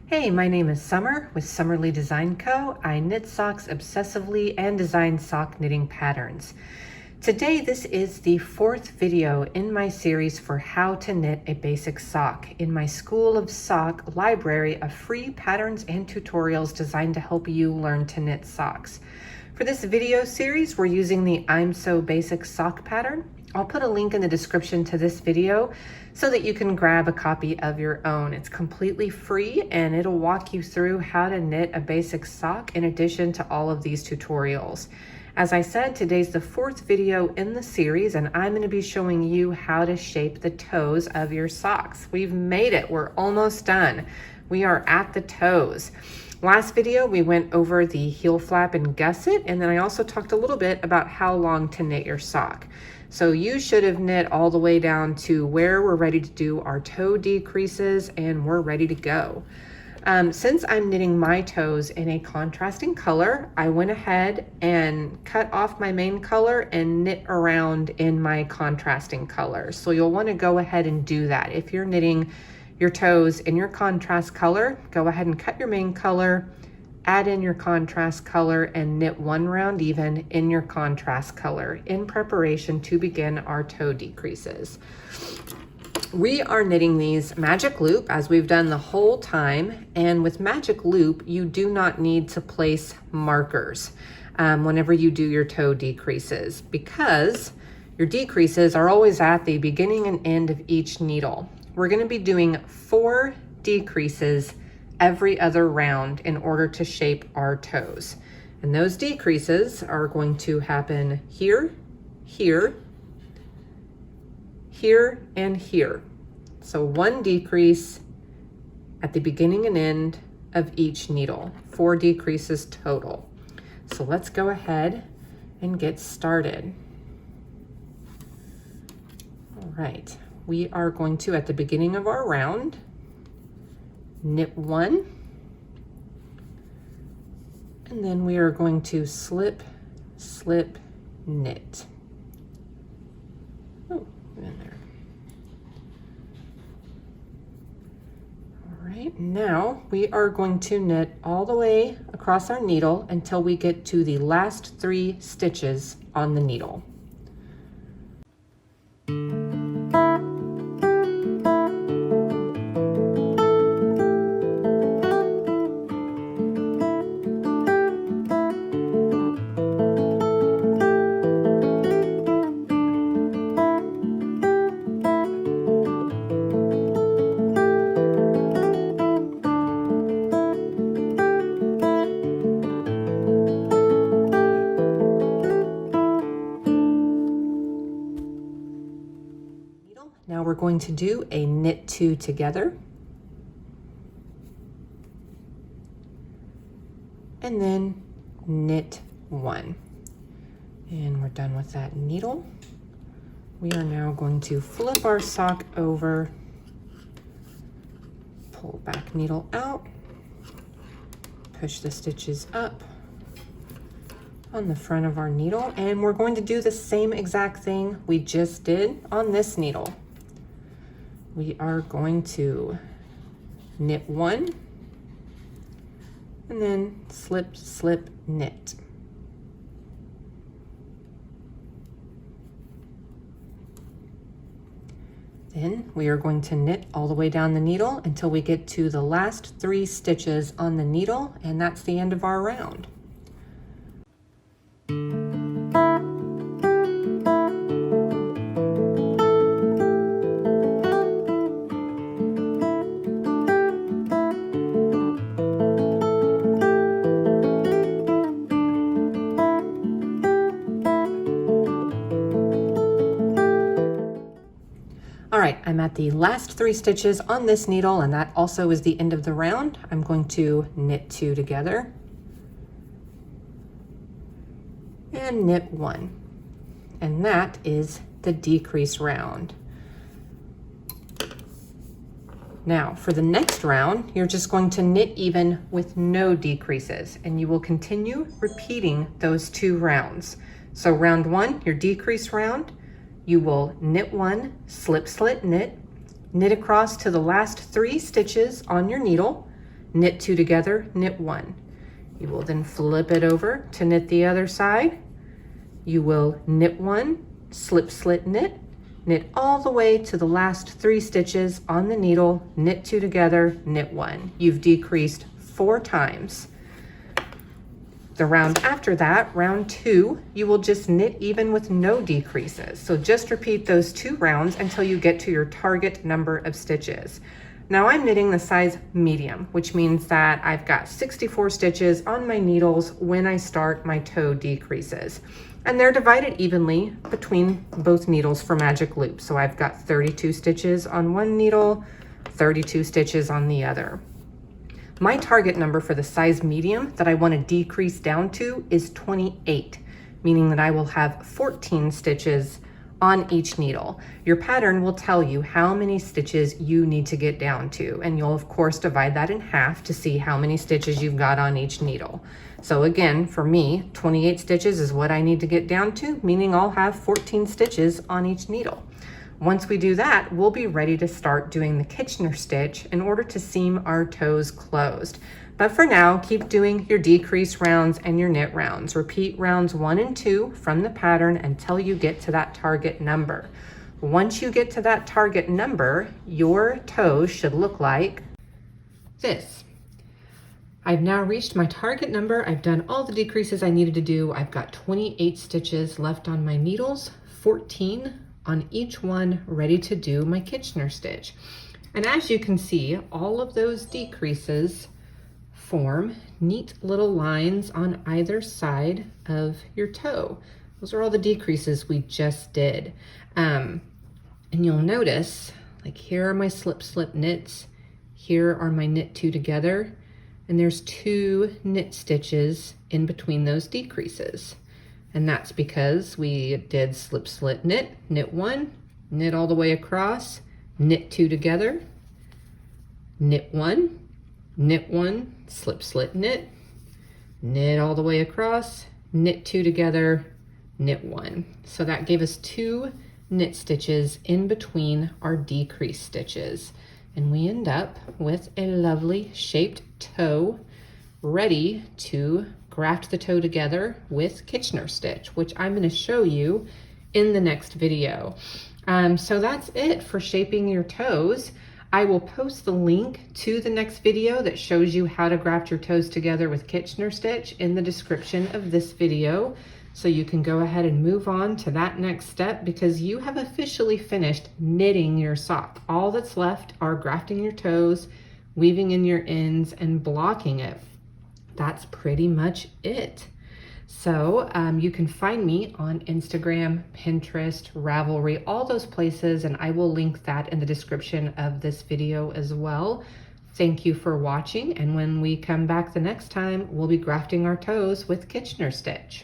Hey, my name is Summer with Summerly Design Co. I knit socks obsessively and design sock knitting patterns. Today, this is the fourth video in my series for how to knit a basic sock in my School of Sock library of free patterns and tutorials designed to help you learn to knit socks. For this video series, we're using the I'm So Basic sock pattern. I'll put a link in the description to this video so that you can grab a copy of your own. It's completely free and it'll walk you through how to knit a basic sock in addition to all of these tutorials. As I said, today's the fourth video in the series and I'm going to be showing you how to shape the toes of your socks. We've made it. We're almost done. We are at the toes. Last video, we went over the heel flap and gusset, and then I also talked a little bit about how long to knit your sock. So you should have knit all the way down to where we're ready to do our toe decreases and we're ready to go. Since I'm knitting my toes in a contrasting color, I went ahead and cut off my main color and knit around in my contrasting color. So you'll want to go ahead and do that. If you're knitting your toes in your contrast color, go ahead and cut your main color, add in your contrast color and knit one round even in your contrast color in preparation to begin our toe decreases. We are knitting these magic loop as we've done the whole time, and with magic loop you do not need to place markers whenever you do your toe decreases, because your decreases are always at the beginning and end of each needle. We're going to be doing 4 decreases every other round in order to shape our toes. And those decreases are going to happen here, here, here, and here. So 1 decrease at the beginning and end of each needle, 4 decreases total. So let's go ahead and get started. All right, we are going to, at the beginning of our round, knit 1, and then we are going to slip, slip, knit. Oh, in there. All right, now we are going to knit all the way across our needle until we get to the last 3 stitches on the needle. Now we're going to do a knit 2 together, and then knit 1. And we're done with that needle. We are now going to flip our sock over, pull back needle out, push the stitches up on the front of our needle, and we're going to do the same exact thing we just did on this needle. We are going to knit 1 and then slip, slip, knit. Then we are going to knit all the way down the needle until we get to the last 3 stitches on the needle, and that's the end of our round. All right, I'm at the last 3 stitches on this needle, and that also is the end of the round. I'm going to knit 2 together and knit 1, and that is the decrease round. Now for the next round, you're just going to knit even with no decreases, and you will continue repeating those 2 rounds. So round 1, your decrease round, you will knit 1, slip, slip, knit, knit across to the last 3 stitches on your needle, knit 2 together, knit 1. You will then flip it over to knit the other side. You will knit 1, slip, slit, knit all the way to the last 3 stitches on the needle, knit 2 together, knit 1. You've decreased 4 times. The round after that, round 2, you will just knit even with no decreases. So just repeat those 2 rounds until you get to your target number of stitches. Now I'm knitting the size medium, which means that I've got 64 stitches on my needles when I start my toe decreases. And they're divided evenly between both needles for magic loop. So I've got 32 stitches on one needle, 32 stitches on the other. My target number for the size medium that I want to decrease down to is 28, meaning that I will have 14 stitches on each needle. Your pattern will tell you how many stitches you need to get down to, and you'll of course divide that in half to see how many stitches you've got on each needle. So again, for me, 28 stitches is what I need to get down to, meaning I'll have 14 stitches on each needle. Once we do that, we'll be ready to start doing the Kitchener stitch in order to seam our toes closed. But for now, keep doing your decrease rounds and your knit rounds. Repeat rounds 1 and 2 from the pattern until you get to that target number. Once you get to that target number, your toes should look like this. I've now reached my target number. I've done all the decreases I needed to do. I've got 28 stitches left on my needles, 14 on each one, ready to do my Kitchener stitch. And as you can see, all of those decreases form neat little lines on either side of your toe. Those are all the decreases we just did. And you'll notice, like, here are my slip slip knits, here are my knit 2 together, and there's 2 knit stitches in between those decreases. And that's because we did slip slit knit, knit 1, knit all the way across, knit 2 together, knit 1, knit 1, slip slit knit, knit all the way across, knit 2 together, knit 1. So that gave us 2 knit stitches in between our decrease stitches. And we end up with a lovely shaped toe ready to graft the toe together with Kitchener stitch, which I'm going to show you in the next video. So that's it for shaping your toes. I will post the link to the next video that shows you how to graft your toes together with Kitchener stitch in the description of this video. So you can go ahead and move on to that next step because you have officially finished knitting your sock. All that's left are grafting your toes, weaving in your ends, and blocking it. That's pretty much it. So you can find me on Instagram, Pinterest, Ravelry, all those places, and I will link that in the description of this video as well. Thank you for watching, and when we come back the next time, we'll be grafting our toes with Kitchener stitch.